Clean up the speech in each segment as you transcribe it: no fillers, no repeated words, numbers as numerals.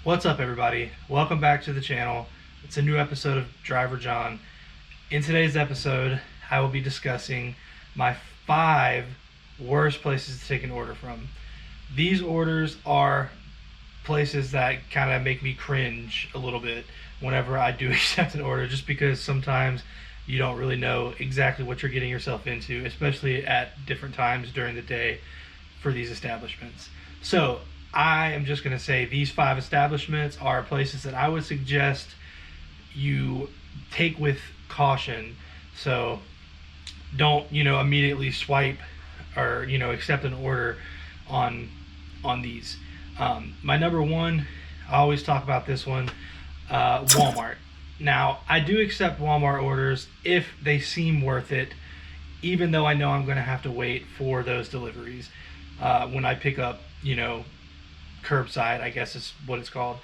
What's up, everybody? Welcome back to the channel. It's a new episode of Driver John. In today's episode, I will be discussing my 5 worst places to take an order from. These orders are places that kind of make me cringe a little bit whenever I do accept an order, just because sometimes you don't really know exactly what you're getting yourself into, especially at different times during the day for these establishments. So I am just going to say these 5 establishments are places that I would suggest you take with caution. So don't, immediately swipe or, accept an order on these. My number one, I always talk about this one, Walmart. Now, I do accept Walmart orders if they seem worth it, even though I know I'm going to have to wait for those deliveries when I pick up, curbside, I guess is what it's called.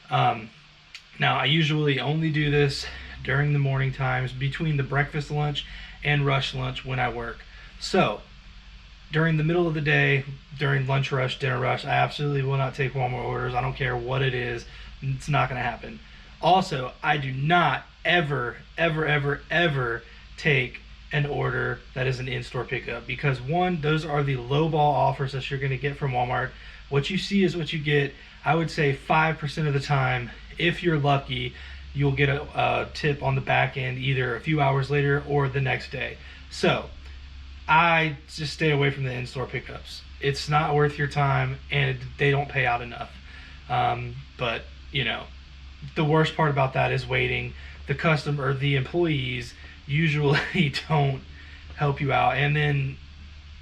Now, I usually only do this during the morning times between the breakfast lunch and rush lunch when I work. So, during the middle of the day, during lunch rush, dinner rush, I absolutely will not take Walmart orders. I don't care what it is. It's not going to happen. Also, I do not ever take an order that is an in-store pickup, because one, those are the low ball offers that you're going to get from Walmart. What you see is what you get. I would say 5% of the time, if you're lucky, you'll get a tip on the back end either a few hours later or the next day. So I just stay away from the in-store pickups. It's not worth your time, and they don't pay out enough. But the worst part about that is waiting. The employees usually don't help you out, and then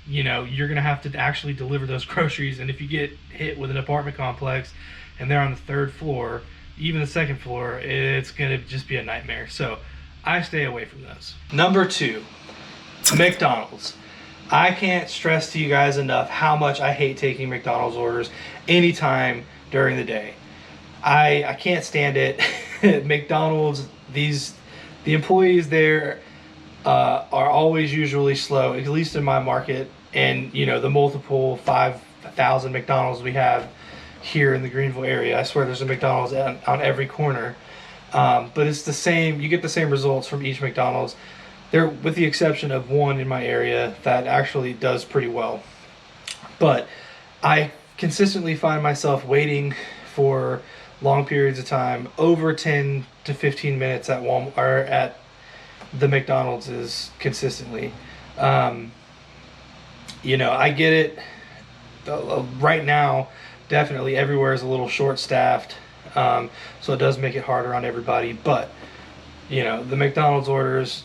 you're gonna have to actually deliver those groceries. And if you get hit with an apartment complex and they're on the 3rd floor, even the 2nd floor, it's gonna just be a nightmare. So I stay away from those. Number 2, McDonald's. I can't stress to you guys enough how much I hate taking McDonald's orders anytime during the day. I can't stand it. McDonald's, the employees there are always usually slow, at least in my market, and the multiple 5,000 McDonald's we have here in the Greenville area. I swear there's a McDonald's on every corner, but it's the same. You get the same results from each McDonald's. There, with the exception of one in my area that actually does pretty well. But I consistently find myself waiting for long periods of time, over 10 to 15 minutes at Walmart or at the McDonald's is consistently. I get it. Right now, definitely everywhere is a little short-staffed, so it does make it harder on everybody. But the McDonald's orders,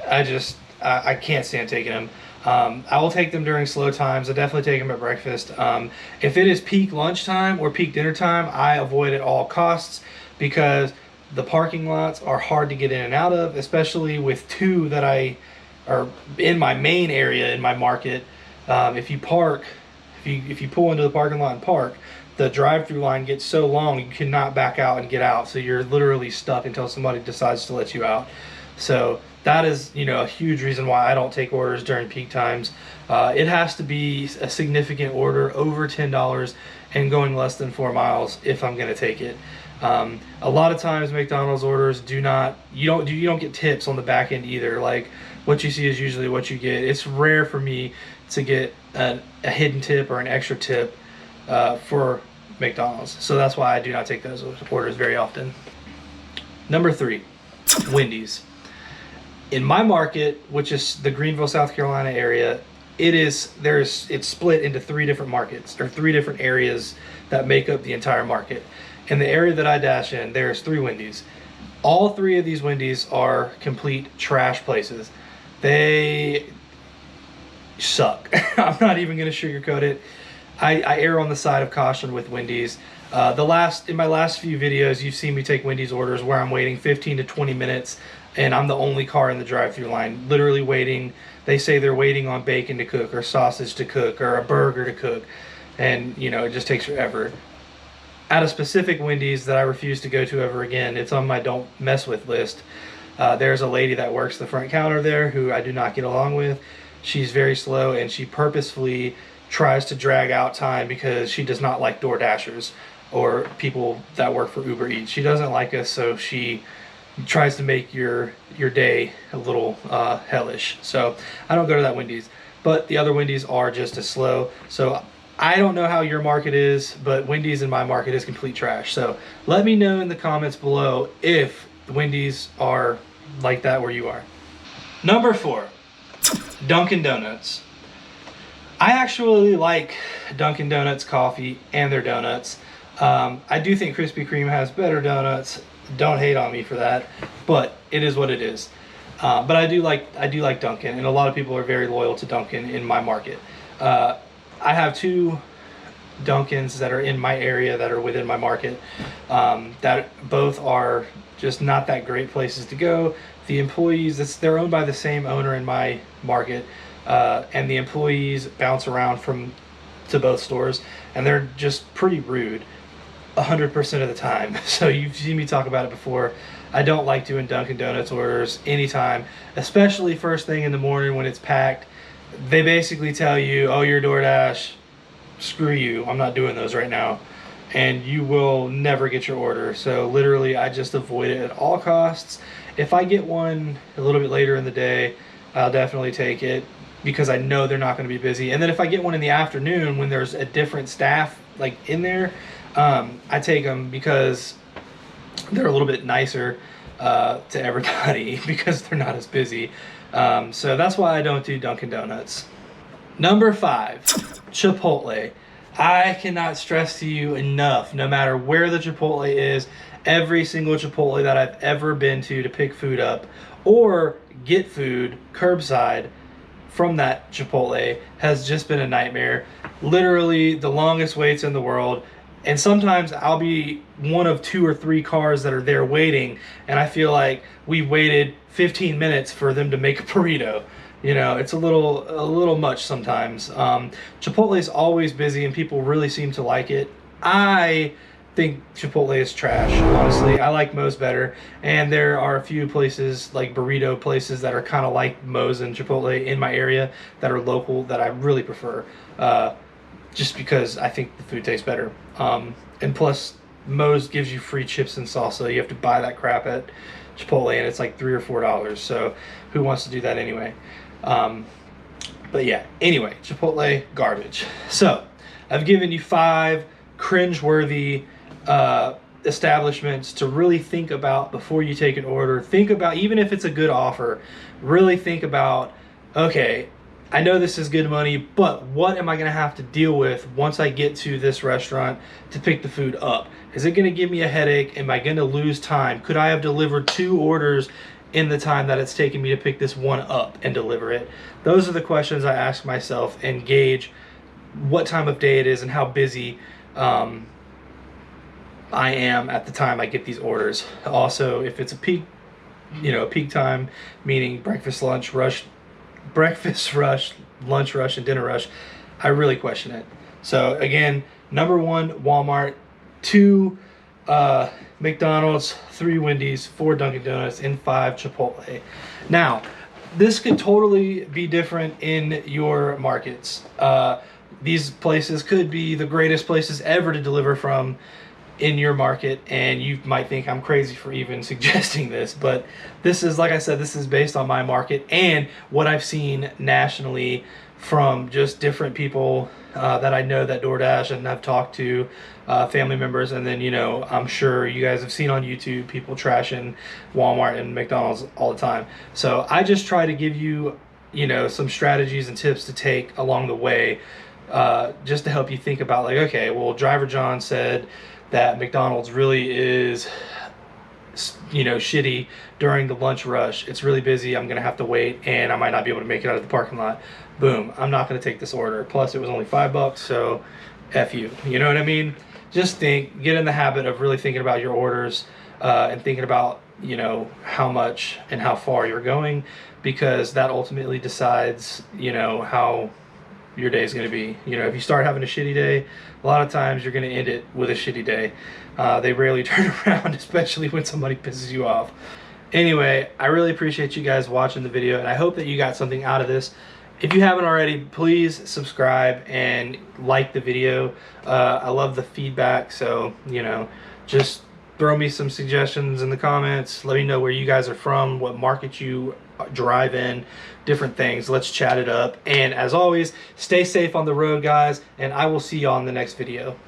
I can't stand taking them. I will take them during slow times. I definitely take them at breakfast. If it is peak lunchtime or peak dinner time, I avoid at all costs, because the parking lots are hard to get in and out of, especially with 2 that are in my main area in my market. If you pull into the parking lot and park, the drive-through line gets so long you cannot back out and get out. So you're literally stuck until somebody decides to let you out. So that is, a huge reason why I don't take orders during peak times. It has to be a significant order, over $10 and going less than 4 miles if I'm going to take it. A lot of times McDonald's orders you don't get tips on the back end either. Like, what you see is usually what you get. It's rare for me to get a hidden tip or an extra tip for McDonald's. So that's why I do not take those orders very often. Number 3, Wendys. In my market, which is the Greenville, South Carolina area, it's split into 3 different markets, or 3 different areas that make up the entire market. In the area that I dash in, there's 3 Wendys. All 3 of these Wendys are complete trash places. They suck. I'm not even going to sugarcoat it. I err on the side of caution with Wendys. In my last few videos, you've seen me take Wendys orders where I'm waiting 15 to 20 minutes, and I'm the only car in the drive-through line, literally waiting. They say they're waiting on bacon to cook, or sausage to cook, or a burger to cook, and it just takes forever. At a specific Wendys that I refuse to go to ever again, it's on my don't mess with list. There's a lady that works the front counter there who I do not get along with. She's very slow, and she purposefully tries to drag out time because she does not like DoorDashers. or people that work for Uber Eats. She doesn't like us, so she tries to make your day a little hellish. So I don't go to that Wendy's, but the other Wendy's are just as slow. So I don't know how your market is, but Wendy's in my market is complete trash. So let me know in the comments below if the Wendy's are like that where you are. Number 4, Dunkin Donuts. I actually like Dunkin Donuts coffee and their donuts. I do think Krispy Kreme has better donuts. Don't hate on me for that, but it is what it is. But I do like Dunkin', and a lot of people are very loyal to Dunkin' in my market. I have 2 Dunkins that are in my area that are within my market, that both are just not that great places to go. The employees, they're owned by the same owner in my market, and the employees bounce around to both stores, and they're just pretty rude 100% of the time. So you've seen me talk about it before. I don't like doing Dunkin' Donuts orders anytime, especially first thing in the morning when it's packed. They basically tell you, oh, you're DoorDash, screw you, I'm not doing those right now, and you will never get your order. So literally I just avoid it at all costs. If I get one a little bit later in the day, I'll definitely take it because I know they're not going to be busy. And then if I get one in the afternoon when there's a different staff like in there, I take them because they're a little bit nicer to everybody because they're not as busy. So that's why I don't do Dunkin' Donuts. Number 5, Chipotle. I cannot stress to you enough, no matter where the Chipotle is, every single Chipotle that I've ever been to pick food up or get food curbside from that Chipotle has just been a nightmare. Literally the longest waits in the world. And sometimes I'll be one of 2 or 3 cars that are there waiting, and I feel like we waited 15 minutes for them to make a burrito. You know, it's a little much sometimes. Chipotle is always busy, and people really seem to like it. I think Chipotle is trash, honestly. I like Moe's better, and there are a few places, like burrito places, that are kind of like Moe's and Chipotle in my area that are local that I really prefer. Just because I think the food tastes better. And plus, Moe's gives you free chips and salsa. You have to buy that crap at Chipotle, and it's like $3 or $4. So who wants to do that anyway? But yeah, anyway, Chipotle, garbage. So I've given you 5 cringeworthy establishments to really think about before you take an order. Think about, even if it's a good offer, really think about, okay, I know this is good money, but what am I going to have to deal with once I get to this restaurant to pick the food up? Is it going to give me a headache? Am I going to lose time? Could I have delivered 2 orders in the time that it's taken me to pick this one up and deliver it? Those are the questions I ask myself and gauge what time of day it is and how busy I am at the time I get these orders. Also, if it's a peak time, meaning breakfast, lunch rush, lunch rush, and dinner rush, I really question it. So again, number 1, Walmart, 2, McDonald's, 3, Wendy's, 4, Dunkin' Donuts, and 5, Chipotle. Now, this could totally be different in your markets. These places could be the greatest places ever to deliver from in your market, and you might think I'm crazy for even suggesting this, but this is, like I said, this is based on my market and what I've seen nationally from just different people that I know that DoorDash, and I've talked to family members, and then, you know, I'm sure you guys have seen on YouTube people trashing Walmart and McDonald's all the time. So I just try to give you, you know, some strategies and tips to take along the way, just to help you think about, like, okay, well, Driver John said that McDonald's really is, you know, shitty during the lunch rush. It's really busy. I'm gonna have to wait, and I might not be able to make it out of the parking lot. Boom, I'm not gonna take this order. Plus, it was only $5, so F you. You know what I mean? Just think, get in the habit of really thinking about your orders, and thinking about, you know, how much and how far you're going, because that ultimately decides, you know, how your day is going to be. You know, if you start having a shitty day, a lot of times you're going to end it with a shitty day. They rarely turn around, especially when somebody pisses you off. Anyway, I really appreciate you guys watching the video, and I hope that you got something out of this. If you haven't already, please subscribe and like the video. I love the feedback, so just throw me some suggestions in the comments. Let me know where you guys are from, what market you drive in, different things. Let's chat it up. And as always, stay safe on the road, guys, and I will see you on the next video.